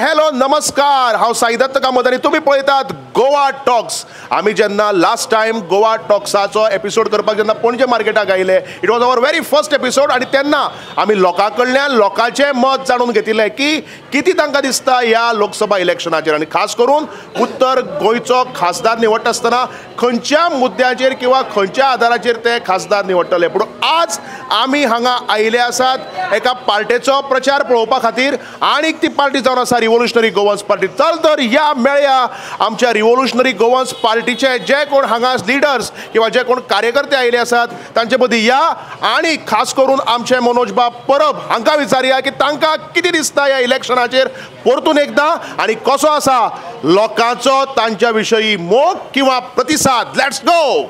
Hello नमस्कार, हांव साई दत्त कामत. तुम्ही पळयतात गोवा टॉक्स. आमी जेन्ना लास्ट टायम गोवा टॉक्साचो एपिसोड करपाक जेन्ना पणजे मार्केटाक आयले, it was our very first episode. आणि तेन्ना आमी लोकां कडल्यान लोकांचें मत जाणून घेतिल्लें की कितें तांकां दिसता ह्या लोकसभा इलेक्शनाचेर, आनी खास करून उत्तर गोंयचो खासदार निवडटा आसतना खंयच्या मुद्द्याचेर किंवा खंयच्या आदाराचेर ते खासदार निवडटले. पूण आज आमी हांगा आयिल्ले आसात एका पार्टेचो प्रचार पळोवपा खातीर, आनी ती पार्टी जावन आसा रिव्होल्युशनरी गोवन्स पार्टी. चल तर या मेळया आमच्या रिव्होल्युशनरी गोवन्स पार्टीचे जे कोण हांगा लिडर्स किंवा जे कोण कार्यकर्ते आयिल्ले आसात तांचे मदीं या, आनी खास करून आमचे मनोज बाब परब हांकां विचारया की तांकां कितें दिसता ह्या इलेक्शनाचेर परतून एकदां, आनी कसो आसा लोकांचो तांच्या विशयी मोग किंवा प्रतिसाद. Let's go.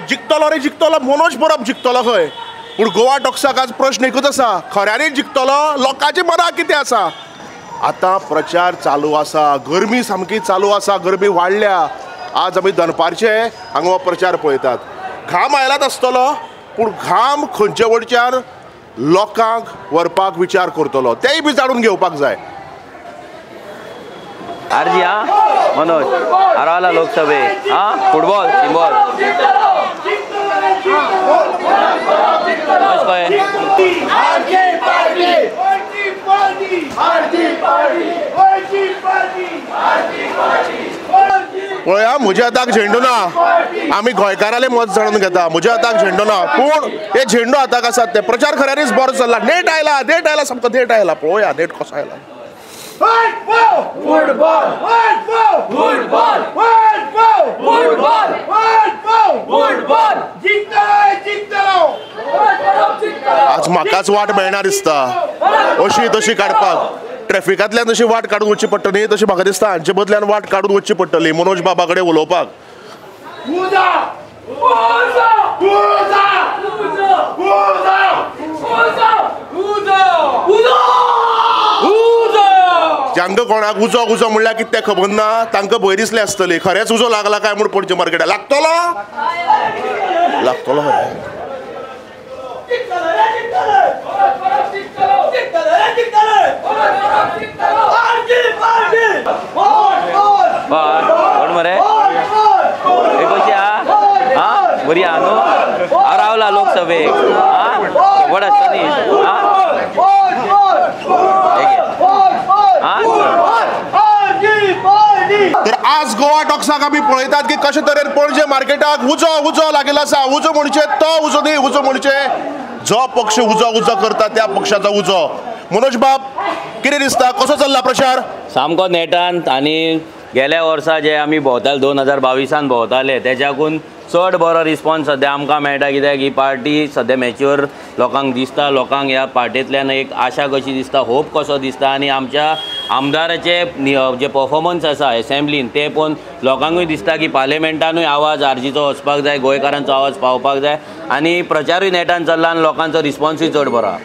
जिखतलो रे जिखतलो, मनोज परब जिखतलो खंय. पूण गोवा टॉक्साक आज प्रश्न एकूच आसा, खऱ्यांनीच जिखतलो? लोकांच्या मनां कितें आसा? आतां प्रचार चालू आसा, गरमी सामकी चालू आसा, गरमी वाडल्या. आज आमी दनपारचे हांगा हो प्रचार पळयतात. घाम आयलाच आसतलो, पूण घाम खंयचे वटच्यान लोकांक व्हरपाक विचार करतलो तेय बी जाणून घेवपाक जाय. आरजी मनोज आरावला लोकसभे फुटबॉल सिंबॉल पळया, म्हज्या हाताक झेंडू ना. आमी गोंयकाराले मत जाणून घेता, म्हज्या हाताक झेंडू ना. पूण हे झेंडू हाताक आसात ते प्रचार खऱ्यांनीच बरो चल्ला. नेट आयला सामको नेट आयला. पळोवया नेट कसो आयला. आज म्हाकाच वाट मेळना दिसता अशी तशी काडपाक. ट्रॅफिकांतल्यान अशी वाट काडून वचची पडटली तशी म्हाका दिसता हांचे बदल्यान वाट काडून वचची पडटली मनोज बाबा कडेन उलोवपाक. जांकां कोणाक उजो उजो म्हणल्यार कितें तें खबर ना, तांकां भंय दिसली आसतली खरेंच उजो लागला काय म्हूण पणजे मार्केटाक. लागतलो मरे कशी बरी आहा न्हू. रावला लोकसभेक व्हड आसता न्ही. तर आज गोवा टॉक्साक आमी पळयतात की कशे तरेन पणजे मार्केटाक उजो उजो लागिल्लो आसा. उजो म्हणजे तो उजो न्ही, उजो म्हणजे जो पक्ष उजो उजो करता त्या पक्षाचो उजो. मनोज बाब कितें दिसता, कसो चल्ला प्रचार? सामको नेटान. आनी गेल्या वर्सा जे आमी भोंवताले 2022 भोंवताले तेच्याकून चड बरो रिस्पॉन्स सद्या आमकां मेळटा. कित्याक ही पार्टी सद्या मॅच्युअर लोकांक दिसता. लोकांक ह्या पार्टींतल्यान एक आशा कशी दिसता, होप कसो दिसता. आनी आमच्या आमदाराचे जे परफॉर्मन्स आसा एसेंब्लीन ते पळोवन लोकांकूय दिसता की पार्लिमेंटानूय आवाज आरजीचो वचपाक जाय, गोंयकारांचो आवाज पावपाक जाय. आनी प्रचारूय नेटान चल्ला आनी लोकांचो रिस्पॉन्सूय चड बरो आहा.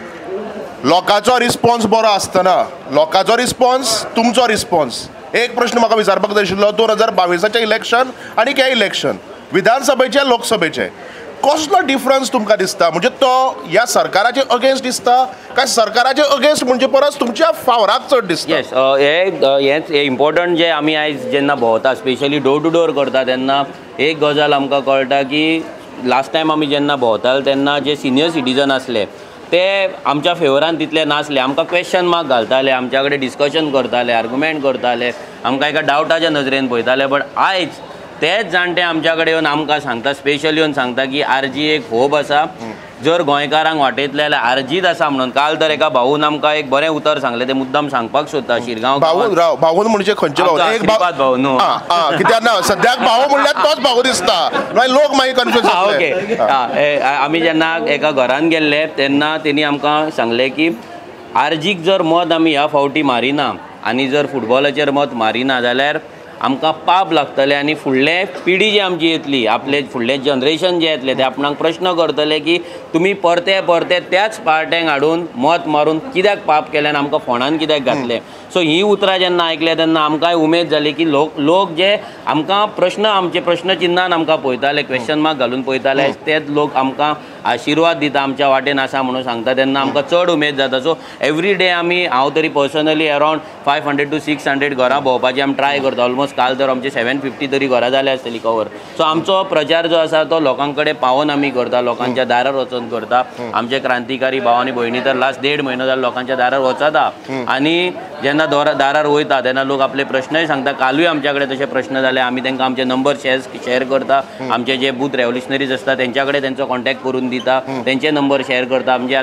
लोकांचो रिस्पॉन्स बरो आसतना लोकांचो रिस्पॉन्स, तुमचो रिस्पॉन्स, एक प्रश्न म्हाका विचारपाक जाय आशिल्लो. 2022 इलेक्शन आनी हे इलेक्शन विधानसभेचे लोकसभेचे कसलो डिफरन्स तुमकां दिसता? म्हणजे तो ह्या सरकाराचे अगेन्स्ट दिसता काय सरकाराचे अगेन्स्ट म्हणजे परस तुमच्या फावराक चड दिसता? येस, हेच इम्पॉर्टंट जे आमी आयज जेन्ना भोंवता स्पेशली डोर टू डोर करता तेन्ना एक गजाल आमकां कळटा की लास्ट टायम आमी जेन्ना भोंवताले तेन्ना जे सिनियर सिटीजन आसले ते आमच्या फेवरान तितले नासले. आमकां क्वेश्चन मार्क घालताले, आमच्या कडेन डिस्कशन करताले, आर्ग्युमेंट करताले, आमकां एका डावटाच्या नजरेन पळयताले. बट आयज तेच जाणटे आमच्या कडेन येवन आमकां सांगता, स्पेशली येवन सांगता की आरजी एक होप आसा. जर गोंयकारांक वाटयतले जाल्यार आरजीच आसा म्हणून. काल तर एका भाऊन आमकां एक बरें उतर सांगलें, ते मुद्दाम सांगपाक सोदता. शिरगांव भाऊन म्हणजे खंयचे भाऊ? एक भाऊ न्हू, कित्याक ना सद्याक भाऊ म्हणल्यार तोच भाऊ दिसता, लोक मागीर कन्फ्यूज. ओके, आमी जेन्ना एका घरान गेल्ले तेन्ना तेणी आमकां सांगलें की आरजीक जर मत आमी ह्या फावटी मारिना आनी जर फुटबॉलाचेर मत मारिना जाल्यार आमकां पाप लागतले आनी फुडले पिढी जी आमची येतली आपले फुडले जनरेशन जे येतले ते आपणाक प्रश्न करतले की तुमी परते परते त्याच पार्ट्यांक हाडून मत मारून कित्याक पाप केलें आनी आमकां फोंडान कित्याक घातले. सो ही उतरां जेन्ना आयकले तेन्ना आमकांय उमेद जाली की लोक जे आमकां प्रश्न आमचे प्रश्न चिन्हान आमकां पळयताले क्वेश्चन मार्क घालून पळयताले तेच लोक आमकां आशिर्वाद दिता आमच्या वाटेन आसा म्हणून सांगता तेन्ना आमकां चड उमेद जाता. सो एवरी डे हांव तरी पर्सनली अरावंड 500 to 600 घरां भोंवपाची आमी ट्राय करता. ऑलमोस्ट काल तर आमचे 750 तरी घरां जाले आसतली कवर. सो आमचो प्रचार जो आसा तो लोकां कडेन पावोन आमी करता, लोकांच्या दारार वचून करता. आमचे क्रांतिकारी भाव आनी भयणी तर लास्ट 1.5 म्हयनो जालो लोकांच्या दारार वचता आनी जेन्ना दारार वयता तेन्ना लोक आपले प्रश्नय सांगता. कालूय आमच्या कडेन तशे प्रश्न जाले, आमी तांकां आमचे नंबर शेअर करता. आमचे जे बूथ रेव्होल्युशनरीज आसता तेंच्या कडेन तेंचो कॉन्टॅक्ट करून दिता, तेंचे नंबर शेअर करता. म्हणजे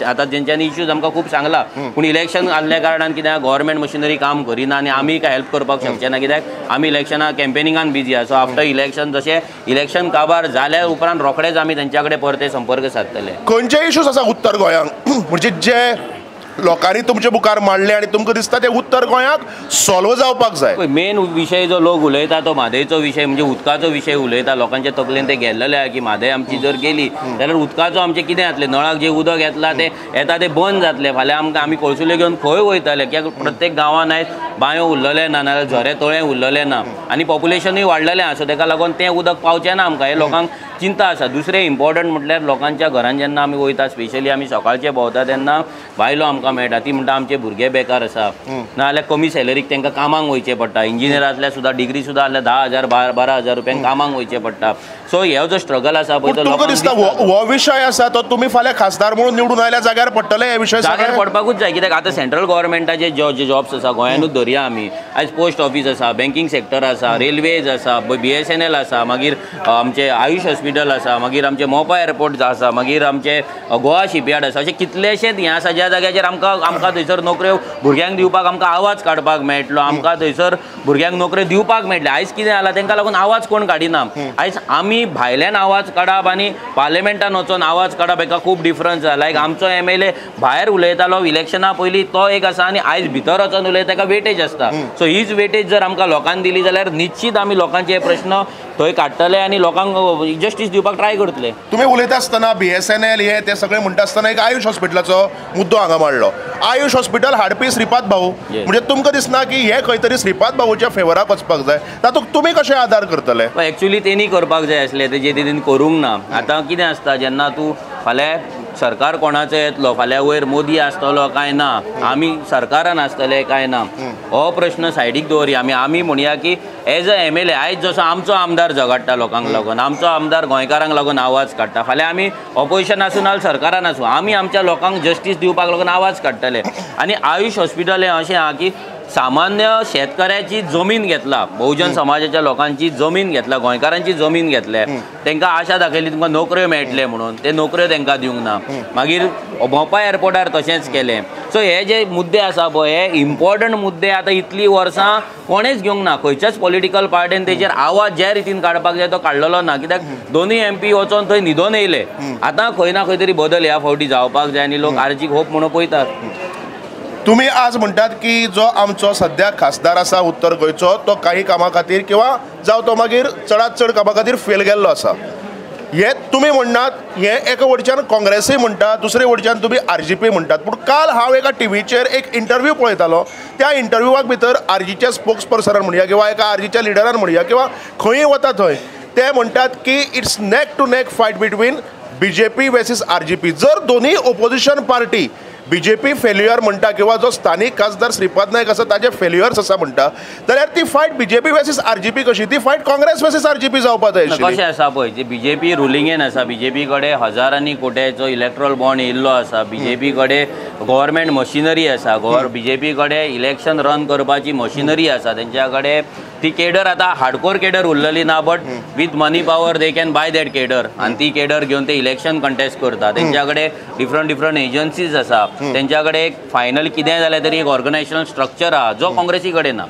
आतां जेंच्यांनी इश्यूज आमकां खूब सांगला पूण इलेक्शन आसल्या कारणान कित्याक गव्हर्मेंट मशिनरी काम करिना आनी आमी काय हेल्प करपाक शकचे ना कित्याक आमी इलेक्शना कॅम्पेनिंगान बिजी आसा. सो आफ्टर इलेक्शन जशें इलेक्शन काबार जाल्या उपरांत रोखडेच आमी तेंच्या कडेन परते संपर्क सादतले. खंयचे इश्यूज आसा उत्तर गोंयांक म्हणजे जे लोकांनी तुमचे मुखार मांडले आनी तुमकां दिसता ते उत्तर गोंयाक सॉल्व जावपाक जाय? मेन विशय जो लोक उलयता तो म्हादयचो विशय म्हणजे उदकाचो विशय उलयता. लोकांच्या तकलेन ते गेल्लेले की म्हादय आमची जर गेली जाल्यार उदकाचो आमचें कितें जातलें, नळाक जे उदक येतला ते येता ते बंद जातले. फाल्यां आमी कळसुले घेवन खंय वयतले कित्याक प्रत्येक गांवांत आयज बांयो उरलेले ना नाल्यार झरे तळे उरलेले ना आनी पॉप्युलेशनूय वाडलेलें आसा. ताका लागून तें उदक पावचें ना आमकां, हे लोकांक चिंता आसा. दुसरें इम्पॉर्टंट म्हटल्यार लोकांच्या घरान जेन्ना आमी वयता स्पेशली आमी सकाळचे भोंवता तेन्ना बायलो आमकां मेळटा. ती म्हणटा आमचे भुरगे बेकार आसा नाजाल्यार कमी सॅलरीक तांकां कामाक वयचें पडटा. इंजिनियर आसल्यार सुद्दां डिग्री सुद्दां आसल्यार 10,000 12,000 रुपयांक कामाक वयचें पडटा. सो हो जो स्ट्रगल आसा पळय तो तुमकां दिसता हो विशय आसा तो तुमी फाल्यां खासदार म्हणून निवडून आयल्या जाग्यार पडटले हे विशय? जाग्यार पडपाकूच जाय कित्याक आतां सेंट्रल गव्हर्मेंटाचे जे जॉब्स आसा गोंयानूच धरया आमी. आयज पोस्ट ऑफीस आसा, बँकींग सेक्टर आसा, रेल्वेज आसा, BSNL आसा, मागीर आमचे आयुष हॉस्पिटल आसा, मागीर आमचे मोपा एअरपोर्ट आसा, मागीर आमचे गोवा शिपयार्ड आसा. अशे कितलेशेच हें आसा ज्या जाग्याचेर आमकां थंयसर नोकऱ्यो भुरग्यांक दिवपाक आमकां आवाज काडपाक मेळटलो, आमकां थंयसर भुरग्यांक नोकऱ्यो दिवपाक मेळटले. आयज कितें जालां तांकां लागून आवाज कोण काडिना. आयज आमी भायल्यान आवाज काडप आनी पार्लिमेंटान वचून आवाज काडप हेका खूब डिफरन्स आसा. लायक आमचो MLA भायर उलयतालो इलेक्शना पयलीं तो एक आसा आनी आयज भितर वचून उलयता ताका वेटेज आसता. सो हीच वेटेज जर आमकां लोकांक दिली जाल्यार निश्चित आमी लोकांचे प्रश्न थंय काडटले आनी लोकांक जस्टीस दिवपाक ट्राय करतले. तुमी उलयता आसतना BSNL हे ते सगळे म्हणटा आसतना एक आयुष हॉस्पिटलाचो मुद्दो हांगा मांडलो. आयुष हॉस्पिटल हाडपी श्रीपाद भाऊ म्हणजे तुमकां दिसना की हे खंय तरी श्रीपाद भाऊच्या फेवराक वचपाक जाय, तातूंत तुमी कशे आदार करतले? एक्चुअली तेणी करपाक जाय आसले, तेजे तेणीन करूंक ना. आतां कितें आसता जेन्ना तूं फाल्यां सरकार कोणाचो येतलो, फाल्यां वयर मोदी आसतलो काय ना, आमी सरकारान आसतले काय ना, हो प्रश्न सायडीक दवरया. आमी म्हणया की एज अ MLA आयज जसो आमचो आमदार झगडटा लोकांक लागून, आमचो आमदार गोंयकारांक लागून आवाज काडटा, फाल्यां आमी ऑपोजिशन आसूं नाल्यार सरकारान आसूं आमी आमच्या लोकांक जस्टीस दिवपाक लागून आवाज काडटले. आनी आयुष हॉस्पिटल हें अशें आहा की सामान्य शेतकऱ्याची जमीन घेतला, बहुजन समाजाच्या लोकांची जमीन घेतला, गोंयकारांची जमीन घेतल्या, तांकां आशा दाखयली तुमकां नोकऱ्यो मेळटले म्हणून, ते नोकऱ्यो तांकां दिवंक ना. मागीर मोपा एअरपोर्टार तशेंच केलें. सो हे जे मुद्दे आसा पळय हे इम्पॉर्टंट मुद्दे आतां इतलीं वर्सां कोणेच घेवंक ना. खंयच्याच पॉलिटिकल पार्टीन तेजेर आवाज ज्या रितीन काडपाक जाय तो काडलेलो ना. कित्याक दोनूय MP वचोन थंय न्हिदोन येयले. आतां खंय ना खंय तरी बदल ह्या फावटी जावपाक जाय आनी लोक आर्जीक होप म्हणून पळयतात. तुम्ही आज म्हणटात की जो आमचो सद्याक खासदार आसा उत्तर गोंयचो तो काही कामां खातीर किंवा जावं तो मागीर चडांत चड कामां खातीर फेल गेल्लो आसा. हे तुमी म्हणनात, हे एका वटच्यान काँग्रेसूय म्हणटा, दुसरे वटच्यान तुमी RGP म्हणटात. पूण काल हांव एका टीव्हीचेर एक इंटरव्यू पळयतालो. त्या इंटरव्यूवाक भितर RGच्या स्पोक्स पर्सनान म्हणया किंवा एका RGच्या लिडरान म्हणया किंवा खंय वता थंय ते म्हणटात की it's neck to neck fight between BJP versus RGP. जर दोन्ही ओपोजिशन पार्टी BJP फेल्युअर म्हणटा किंवा जो स्थानिक खासदार श्रीपाद नायक आसा ताजे फेल्युअर्स आसा म्हणटा जाल्यार ती फायट BJP वर्सीस RGP कशी, ती फायट काँग्रेस वर्सीस RGP जावपाक जाय. कशें आसा पळय जे BJP रुलिंगेन आसा, BJP कडेन हजारांनी कोट्याचो इलेक्ट्रॉल बॉन्ड येयल्लो आसा, BJP कडेन गव्हर्मेंट मशिनरी आसा, BJP कडेन इलेक्शन रन करपाची मशिनरी आसा, तेंच्या कडेन ती केडर आतां हार्डकोर केडर उरलेली ना, but with money power they can buy that cadre आनी ती केडर घेवन ते इलेक्शन कंटेस्ट करता. तेंच्या कडेन डिफरंट एजन्सीज आसा, तेंच्या कडेन एक फायनल कितें जालें तरी एक ऑर्गनायजेशनल स्ट्रक्चर आहा जो काँग्रेसी कडेन ना.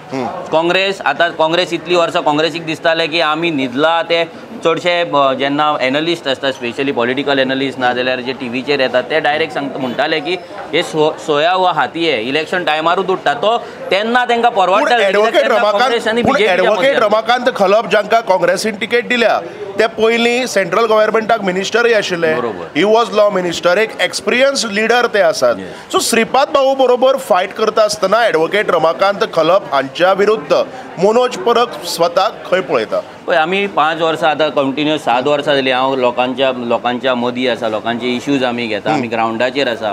काँग्रेस इतली वर्सां काँग्रेसीक दिसतालें की आमी न्हिदला ते चडशे जेन्ना एनालिस्ट आसता स्पेशली पॉलिटिकल एनालिस्ट ना जाल्यार जे टीव्हीचेर येतात ते डायरेक्ट म्हणटाले की हे सोया वा हातये इलेक्शन टायमारूच उठटा तो तेन्ना तांकां परवडटा. एडवोकेट रमाकांत खलप जांकां काँग्रेसीन टिकेट दिल्या ते पयलीं सेंट्रल गव्हर्मेंटाक मिनिस्टरूय आशिल्ले. He was law minister. एक एक्सपिरियन्स लिडर ते आसात. सो श्रीपाद भाऊ बरोबर फायट करता आसतना एडवोकेट रमाकांत खलप हांच्या विरुद्ध मनोज परब स्वताक खंय पळयता? पळय आमी 5 वर्सां आतां कंटिन्यूस 7 वर्सां जालीं हांव लोकांच्या मदीं आसा. लोकांचे इश्यूज आमी घेता. आमी ग्रावंडाचेर आसा.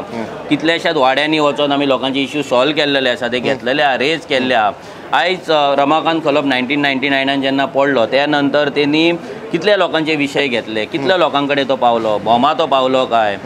कितल्याशाच वाड्यांनी वचोन आमी लोकांचे इश्यू सॉल्व केल्लेले आसा. ते घेतलेले आहा, रेज केल्ले आहा. आयज रमाकांत खलप 1999 जेन्ना पडलो त्या नंतर तेणी कितल्या लोकांचे विशय घेतले, कितल्या लोकां कडेन तो पावलो, बोमा तो पावलो काय,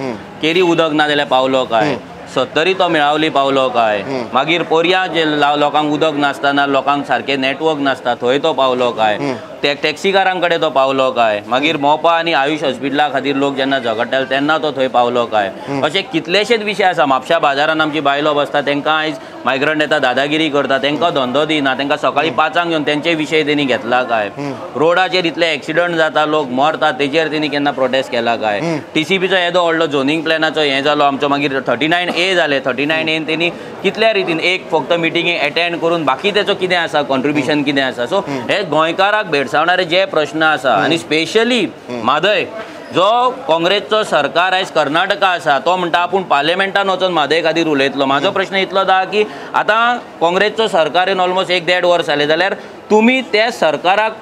केरी उदक ना जाल्यार पावलो काय, 70 तो मेळावली पावलो काय, मागीर पोरया जे लोकांक उदक नासतना लोकांक सारके नेटवर्क नासता थंय तो पावलो काय, टॅक्सीकारां कडेन तो पावलो काय, मागीर मोपा आनी आयुष हॉस्पिटला खातीर लोक जेन्ना झगडटाले तेन्ना तो थंय पावलो काय. अशे कितलेशेच विशय आसा. म्हापशा बाजारान आमची बायलो बसता तांकां आयज मायग्रंट येता दादागिरी करता, तांकां धंदो दिना, तांकां सकाळी 5 घेवन तेंचे विशय तेणी घेतला काय. रोडाचेर इतले एक्सिडंट जाता, लोक मरता, तेजेर तेणी केन्ना प्रोटेस्ट केला काय. TCPचो येदो व्हडलो झोनींग प्लॅनाचो हें जालो आमचो, मागीर 39A जाले. 39A तेणी कितल्या रितीन एक फक्त मिटिंगे अटेंड करून बाकी तेचो कितें आसा कॉन्ट्रिब्युशन कितें आसा. सो हे गोंयकाराक भेडसावणारे जे प्रश्न आसा आनी स्पेशली म्हादय जो काँग्रेसचो सरकार आयज कर्नाटका आसा तो म्हणटा आपूण पार्लिमेंटान वचून म्हादय खातीर उलयतलो. म्हाजो प्रश्न इतलो आसा की आतां काँग्रेसचो सरकारीन ऑलमोस्ट 1-1.5 वर्स जालें जाल्यार तुमी त्या सरकाराक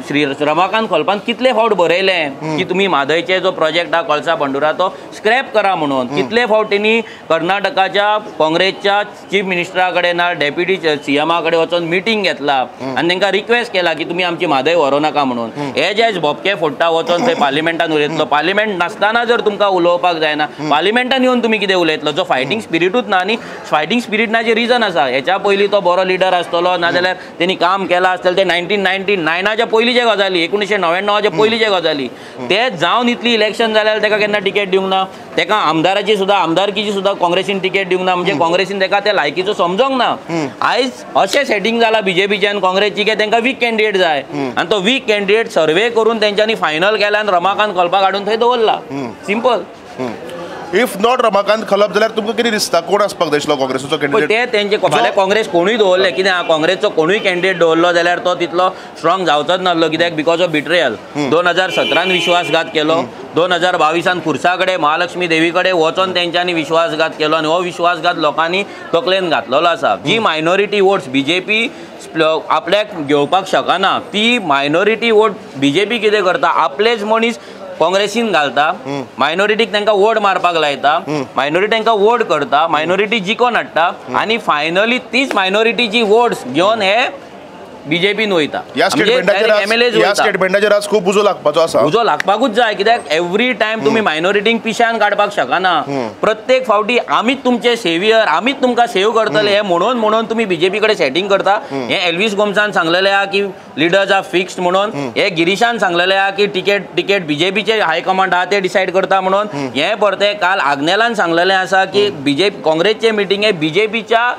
श्री रमाकांत खलपान कितले फावट बरयलें की तुमी म्हादयचे जो प्रोजेक्ट आहा कळसा बंडुरा तो स्क्रॅप करा म्हणून. कितले फावट तेणी कर्नाटकाच्या काँग्रेसच्या चीफ मिनिस्टरा कडेन ना डेप्युटी CMा कडेन वचून मिटींग घेतला आनी तांकां रिक्वेस्ट केला की तुमी आमची म्हादय व्हरो नाका म्हणून. हे जे भोपके फोडटा वचून थंय पार्लिमेंटान उलयतलो. पार्लिमेंट नासतना जर तुमकां उलोवपाक जायना पार्लिमेंटान येवन तुमी कितें उलयतलो. जो फायटींग स्पिरिटूच ना. आनी फायटींग स्पिरिटाचें रिजन आसा. हेच्या पयलीं तो बरो लिडर आसतलो नाजाल्यार तेणी काम केलां आसतलें ते 1999च्या पयलींचे गजाली 1999च्या पयलींचे गजाली. ते जावन इतली इलेक्शन जाल्यार ताका केन्ना टिकेट दिवंक ना. ताका आमदारकीची सुद्दां काँग्रेसीन टिकेट दिवंक ना. म्हणजे काँग्रेसीन ताका त्या लायकीचो समजोंक ना. आयज अशें सेटींग जालां BJPचें आनी काँग्रेसची की तांकां वीक कॅन्डिडेट जाय आनी तो वीक कॅन्डिडेट सर्वे करून तेंच्यांनी फायनल केला आनी रमाकांत खलपाक हाडून थंय दवरला. Simple. If not Ramakant Khalap जाल्यार तुमकां कितें दिसता कोण आसपाक जाय आशिल्लो काँग्रेसीचो कॅन्डिडेट? ते तेंचे फाल्यां काँग्रेस कोणूय दवरले कित्याक काँग्रेसचो कोणूय कॅन्डिडेट दवरलो जाल्यार तो तितलो स्ट्रॉंग जावचोच नासलो. कित्याक बिकॉज ऑफ बिट्रेयल. 2017 विश्वासघात केलो. 2022 खुर्सा कडेन महालक्ष्मी देवी कडेन वचोन तेंच्यांनी विश्वासघात केलो आनी हो विश्वासघात लोकांनी तकलेन घातलेलो आसा. जी मायनॉरिटी वोट्स BJP आपल्याक घेवपाक शकना ती मायनॉरिटी वोट BJP कितें करता आपलेच मनीस काँग्रेसीन घालता. मायनॉरिटीक तांकां वोट मारपाक लायता. मायनॉरिटी तांकां वोट करता. मायनॉरिटी जिखोन हाडटा आनी फायनली तीच मायनॉरिटीची वोट्स घेवन हे BJPन वयता. ह्या स्टेटमेंटाचेर आज खूब उजो लागपाचो आसा. उजो लागपाकूच जाय. कित्याक एवरी टायम तुमी मायनॉरिटींक पिश्यान काडपाक शकना. प्रत्येक फावटी आमीच तुमचे सेवियर आमीच तुमकां सेव करतले हे म्हणून तुमी BJP कडेन सेटींग करता. हे एल्विस गोमसान सांगलेले आहा की लिडर्स आर फिक्स्ड म्हणून. हे गिरीशान सांगलेले आहा की टिकेट BJPचे हायकमांड आहा ते डिसायड करता म्हणून. हे परते काल आग्नेलान सांगलेले आसा की काँग्रेसचे मिटींगे BJPच्या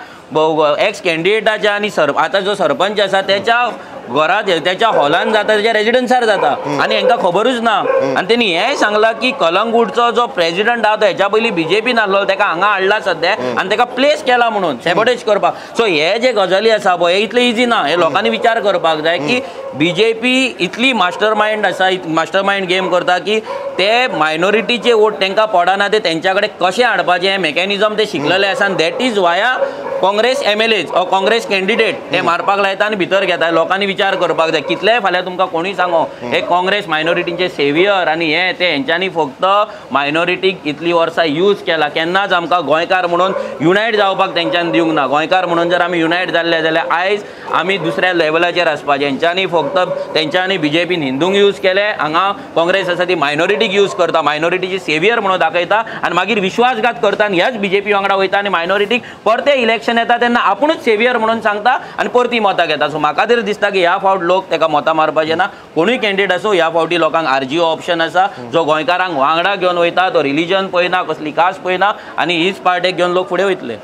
एक्स कॅन्डिडेटाच्या आनी आतां जो सरपंच आसा त्याच्या घरात त्याच्या हॉलान जाता त्याच्या रेजिडन्सार जाता आनी हांकां खबरूच ना. आनी तेणी हेंय सांगलां की कलंगूटचो जो प्रेजिडंट आहा तो हेच्या पयलीं BJPन आसलो ताका हांगा हाडला सद्या आनी ताका प्लेस केला म्हणून सॅबोटेज करपाक. सो हे जे गजाली आसा पळय हे इतले इजी ना. हे लोकांनी विचार करपाक जाय की BJP इतली मास्टर मायंड आसा मास्टर मायंड गेम करता की ते मायनॉरिटीचे वोट तांकां पडना ते तेंच्या कडेन कशें हाडपाचें हें मेकॅनिझम ते शिकलेले आसा आनी दॅट इज वाया Congress MLAs or Congress candidate ते मारपाक लायता आनी भितर घेता. लोकांनी विचार करपाक जाय. कितलेय फाल्यां तुमकां कोणूय सांगो हे काँग्रेस मायनॉरिटींचे सेवियर आनी हे ते हेंच्यांनी फक्त मायनॉरिटीक इतली वर्सां यूज केला. केन्नाच आमकां गोंयकार म्हणून युनायट जावपाक तेंच्यांनी दिवंक ना. गोंयकार म्हणून जर आमी युनायट जाल्ले जाल्यार आयज आमी दुसऱ्या लेवलाचेर आसपाचें. हेंच्यांनी फक्त तेंच्यांनी BJPन हिंदूंक यूज केले. हांगा काँग्रेस आसा ती मायनॉरिटीक यूज करता. मायनॉरिटीची सेवियर म्हणून दाखयता आनी मागीर विश्वासघात करता आनी ह्याच BJP वांगडा वयता आनी मायनॉरिटीक परते इलेक्शन येता तेन्ना आपुणूच सेवियर म्हणून सांगता आनी परती मतां घेता. सो म्हाका तरी दिसता की ह्या फावट लोक ताका मतां मारपाचें ना. कोणूय कॅन्डिडेट आसूं ह्या फावटी लोकांक RGO ऑप्शन आसा जो गोंयकारांक वांगडा घेवन वयता. तो रिलिजन पळयना कसली कास्ट पळयना आनी हीच पार्टेक घेवन लोक फुडें वयतले.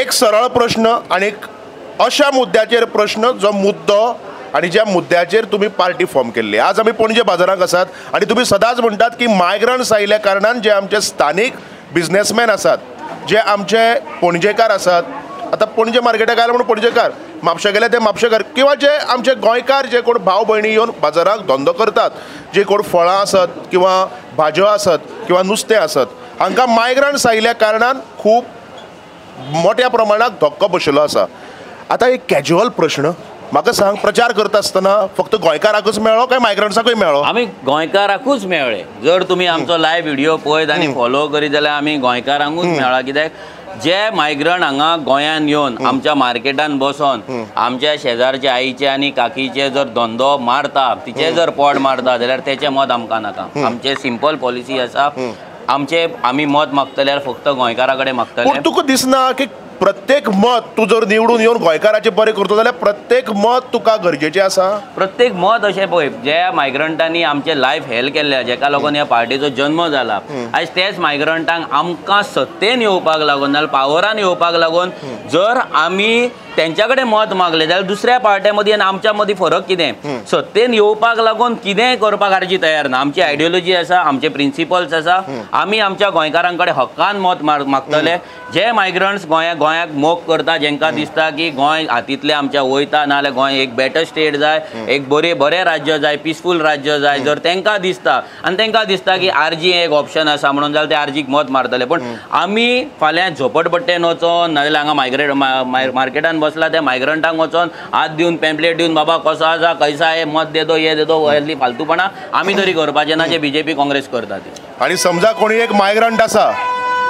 एक सरळ प्रश्न आनी अशा मुद्द्याचेर प्रश्न जो मुद्दो आणि ज्या मुद्द्याचेर तुम्ही पार्टी फॉर्म केल्ली. आज आमी पणजे बाजाराक आसात आणि तुम्ही सदांच म्हणटात की मायग्रंट्स आयिल्ल्या कारणान जे आमचे स्थानीक बिझनेसमॅन आसात, जे आमचे पणजेकार आसात, आतां पणजे मार्केटाक आयला म्हणून पणजेकार, म्हापशा गेले ते म्हापशेकार, किंवा जे आमचे गोंयकार जे कोण भाव भयणी येवन बाजाराक धंदो करतात, जे कोण फळां आसत किंवा भाज्यो आसत किंवा नुस्तें आसत, हांकां मायग्रंट्स आयिल्ल्या कारणान खूब मोठ्या प्रमाणात धक्को बशिल्लो आसा. आतां एक कॅज्युअल प्रश्न, म्हाका सांग, प्रचार करता आसतना फक्त गोंयकाराकूच मेळ्ळो काय मायग्रंट्साकूय मेळ्ळो? आमी गोंयकाराकूच मेळ्ळे. जर तुमी आमचो लायव्ह व्हिडिओ पळयत आनी फॉलो करीत जाल्यार आमी गोंयकारांकूच मेळ्ळा. कित्याक जे मायग्रंट हांगा गोंयान येवन आमच्या मार्केटान बसोन आमच्या शेजारचे आईचे आनी काकीचे जर धंदो मारता, तिचे जर पोट मारता, जाल्यार तेचें मत आमकां नाका. आमचे सिंपल पॉलिसी आसा, आमी मत मागतल्यार फक्त गोंयकारा कडेन मागतले. पूण तुका दिसना की प्रत्येक मत तूं जर निवडून येवन गोंयकाराचें बरें करता जाल्यार प्रत्येक मत तुका गरजेचें आसा? प्रत्येक मत अशें पळय, ज्या मायग्रंटांनी आमचें लायफ हेल्प केल्लें, जाका लागून ह्या पार्टीचो जन्म जाला, आयज तेच मायग्रंटांक आमकां सत्तेन येवपाक लागून नाल्यार पावरान येवपाक लागून जर आमी तेंच्या कडेन मत मागलें जाल्यार दुसऱ्या पार्ट्या मदीं आनी आमच्या मदीं फरक कितें? सत्तेन येवपाक लागून कितेंय करपाक आरजी तयार ना. आमची आयडियोलॉजी आसा, आमचे प्रिंसिपल्स आसा. आमी आमच्या गोंयकारां कडेन हक्कान मत मागतले. जे मायग्रंट्स गोंयाक मोग करता, जांकां दिसता की गोंय हातींतले आमच्या वयता, नाल्यार गोंय एक बेटर स्टेट जाय, एक बरें राज्य जाय, पिसफूल राज्य जाय, जर तांकां दिसता आनी तांकां दिसता की आरजी एक ऑप्शन आसा म्हणून, जाल्यार ते आरजीक मत मारतले. पूण आमी फाल्यां झोपडपट्टेन वचोन नाजाल्यार हांगा मार्केटान बसला त्या मायग्रंटांक वचोन हात दिवन पॅम्पलेट दिवन बाबा कसो आसा, कैसा आहे, मत देतो, हे देतो, असली फालतूपणां आमी तरी करपाचें ना, जे बीजेपी काँग्रेस करता ते. आनी समजा कोणी एक मायग्रंट आसा,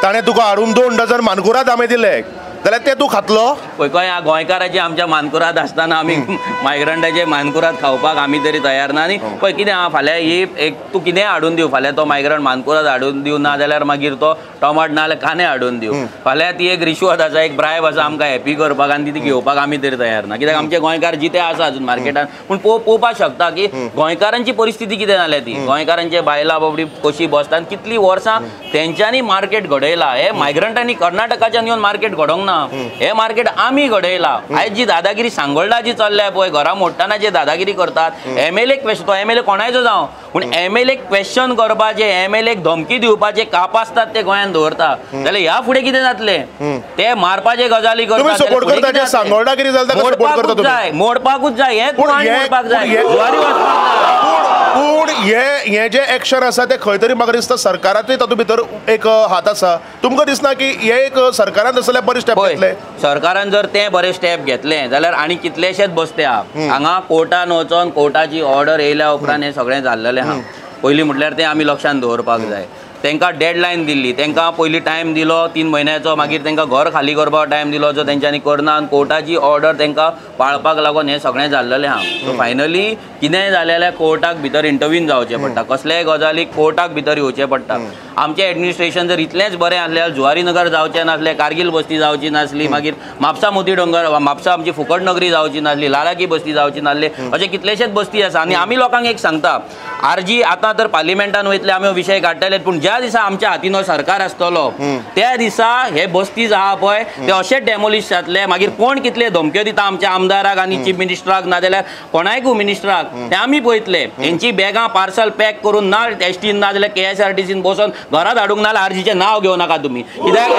ताणें तुका हाडून 2 डझन मानकुराद आंबे दिले जाल्यार ते तूं खातलो? पळय गोंया गोंयकाराचे आमच्या मानकुराद आसतना आमी मायग्रंटाचे मानकुराद खावपाक आमी तरी तयार ना. आनी पळय कितें आहा, फाल्यां ही एक तूं कितेंय हाडून दिवं, फाल्यां तो मायग्रंट मानकुराद हाडून दिवं, ना जाल्यार मागीर तो टोमाट ना जाल्यार कांदे हाडून दिवं, फाल्यां ती एक रिश्वत आसा, एक ब्रायब आसा आमकां हॅपी करपाक, आनी ती घेवपाक आमी तरी तयार ना. कित्याक आमचे गोंयकार जिते आसा अजून मार्केटान. पूण पळोवपाक शकता की गोंयकारांची परिस्थिती कितें जाल्या ती. गोंयकारांचे बायलां बाबडी कशी बसतात, कितलीं वर्सां तेंच्यांनी मार्केट घडयला. हे मायग्रंटांनी कर्नाटकाच्यान येवन मार्केट घडोवंक ना, हे मार्केट आमी घडयला. आयज जी दादागिरी सांगोळडा जी चल्ल्या पळय, घरा मोडटाना जे दादागिरी करतात, एमएलए क्वेश्चन, तो एमएलए कोणायचो जावं, पूण एमएलए क्वेश्चन करपाचे, एमएलए धमकी दिवपाचे काप आसतात ते गोंयान दवरता, जाल्यार ह्या फुडें कितें जातलें? ते मारपाचे गजाली करतात. मोडपाकूच जाय, हे मोडपाक जाय. पूण हे जे एक्शन आसा ते खंय तरी म्हाका दिसता सरकाराचोय तातूंत भितर एक हात आसा. तुमकां दिसना की हे एक सरकारान तसले बरे स्टेप घेतले? सरकारान जर ते बरे स्टेप घेतले जाल्यार आनी कितलेशेच बसते आहा. हांगा कोर्टान वचोन कोर्टाची ऑर्डर येयल्या उपरांत हें सगळें जाल्लेलें आहा. पयलीं म्हटल्यार तें आमी लक्षांत दवरपाक जाय. तांकां डेडलायन दिल्ली, तांकां पयलीं टायम दिलो 3 म्हयन्याचो, मागीर तांकां घर खाली करपाक टायम दिलो, जो तेंच्यांनी करना, आनी कोर्टाची ऑर्डर तांकां पाळपाक लागून हें सगळें जाल्लेलें आहा. सो फायनली कितेंय जालें जाल्यार कोर्टाक भितर इंटरव्यून जावचें पडटा, कसलेय गजालीक कोर्टाक भितर येवचें पडटा. आमचें एडमिनिस्ट्रेशन जर इतलेंच बरें आसल्यार जुवारी नगर जावचें नासलें, कारगिल बस्ती जावची नासली, मागीर म्हापसा मोती डोंगर, म्हापसा आमची फुकट नगरी जावची नासली, लालाकी बस्ती जावची नासली, अशे कितलेशेच बस्ती आसा. आनी आमी लोकांक एक सांगता, आरजी आतां तर पार्लिमेंटान वयतले आमी विशय काडटले, पूण ज्या दिसा आमच्या हातीन सरकार आसतलो त्या दिसा हे बस्तीज आहा पळय ते अशे डेमोलिश जातले. मागीर कोण कितले धमक्यो दिता आमच्या आमदाराक आनी चीफ मिनिस्टराक, नाजाल्यार कोणायकूय मिनिस्टराक, ते आमी पळयतले. हेंची बॅगां पार्सल पॅक करून ना एसटीन ना जाल्यार KSRTCन बसोन घरात हाडूंक ना जाल्यार आरजीचें नांव घेवं नाका तुमी. कित्याक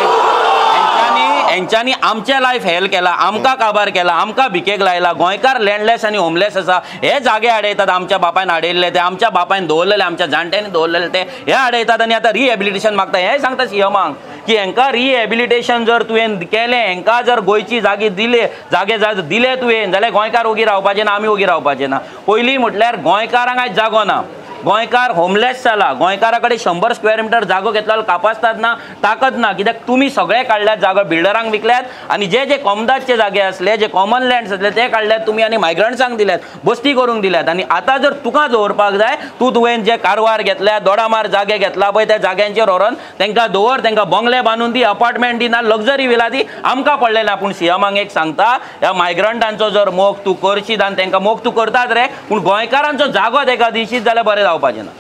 हेंच्यांनी आमचें लायफ हेल्प केला, आमकां काबार केला, आमकां भिकेक लायला. गोंयकार लँडलेस आनी होमलेस आसा, हे जागे हाडयतात, आमच्या बापायन हाडयल्ले ते, आमच्या बापायन दवरलेले, आमच्या जाणट्यांनी दवरलेले ते, हे हाडयतात आनी आतां रिहॅबिलिटेशन मागता. हे सांगता सीएमाक की हांकां रिहॅबिलिटेशन जर तुवें केलें, हांकां जर गोंयची जागे दिले तुवें जाल्यार गोंयकार ओगी रावपाचें ना, आमी ओगी रावपाचें ना. पयलीं म्हटल्यार गोंयकारांक आयज जागो ना, गोंयकार होमलेस जाला. गोंयकारा कडेन 100 स्क्वेअर मिटर जागो घेतलो कापासतात ना, ताकद ना. कित्याक तुमी सगळे काडल्यात जागो, बिल्डरांक विकल्यात, आनी जे कॉमदादचे जागे आसले, जे कॉमन लँड्स आसले ते काडल्यात तुमी आनी मायग्रंट्सांक दिल्यात, बस्ती करूंक दिल्यात. आनी आतां जर तुका दवरपाक जाय, तुवें जे कारवार घेतल्या, दोडामार जागे घेतला पळय, त्या जाग्यांचेर व्हरोन तांकां दवर, तांकां बंगले बांदून दी, अपार्टमेंट दी, ना लक्झरी विला दी, आमकां पडलें ना. पूण सीएमाक एक सांगता, ह्या मायग्रंटांचो जर मोग तूं करशीत आनी तांकां मोग तूं करतात रे, पूण गोंयकारांचो जागो ताका दिशीत जाल्यार बरें जावपाचें ना.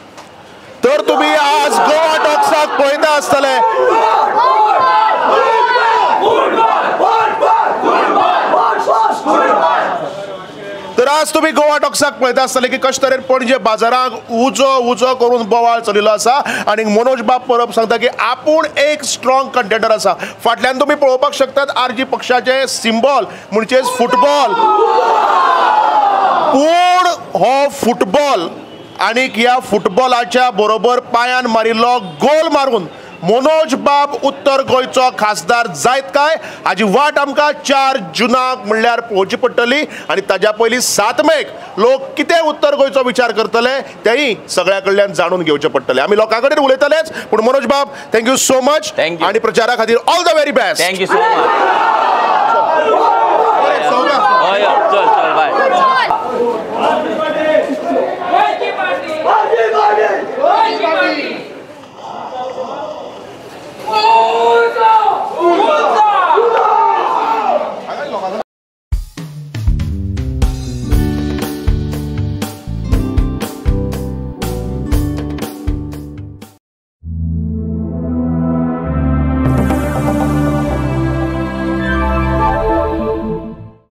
तर तुम्ही आज गोवा टॉक्साक पळयता आसतले. तर आज तुम्ही गोवा टॉक्साक पळयता आसतले की कशे तरेन पणजे बाजाराक उजो करून बोवाळ चलिल्लो आसा आणि मनोज बाब परब सांगता की आपूण एक स्ट्रॉंग कंटेंडर आसा. फाटल्यान तुम्ही पळोवपाक शकतात आरजी पक्षाचे सिंबॉल म्हणजे फुटबॉल. पूण हो फुटबॉल आणि ह्या फुटबॉलाच्या बरोबर पायान मारिल्लो गोल मारून मनोज बाब उत्तर गोंयचो खासदार जायत काय हाजी वाट आमकां 4 जुनाक म्हणल्यार पळोवची पडटली. आणि ताज्या पयलीं 7 मेक लोक कितें उत्तर गोंयचो विचार करतले तेंय सगळ्या कडल्यान जाणून घेवचें पडटलें. आमी लोकां कडेन उलयतलेच पूण मनोज बाब थँक्यू सो मच आणि प्रचारा खातीर all the very best. Thank you so much. चल बाय.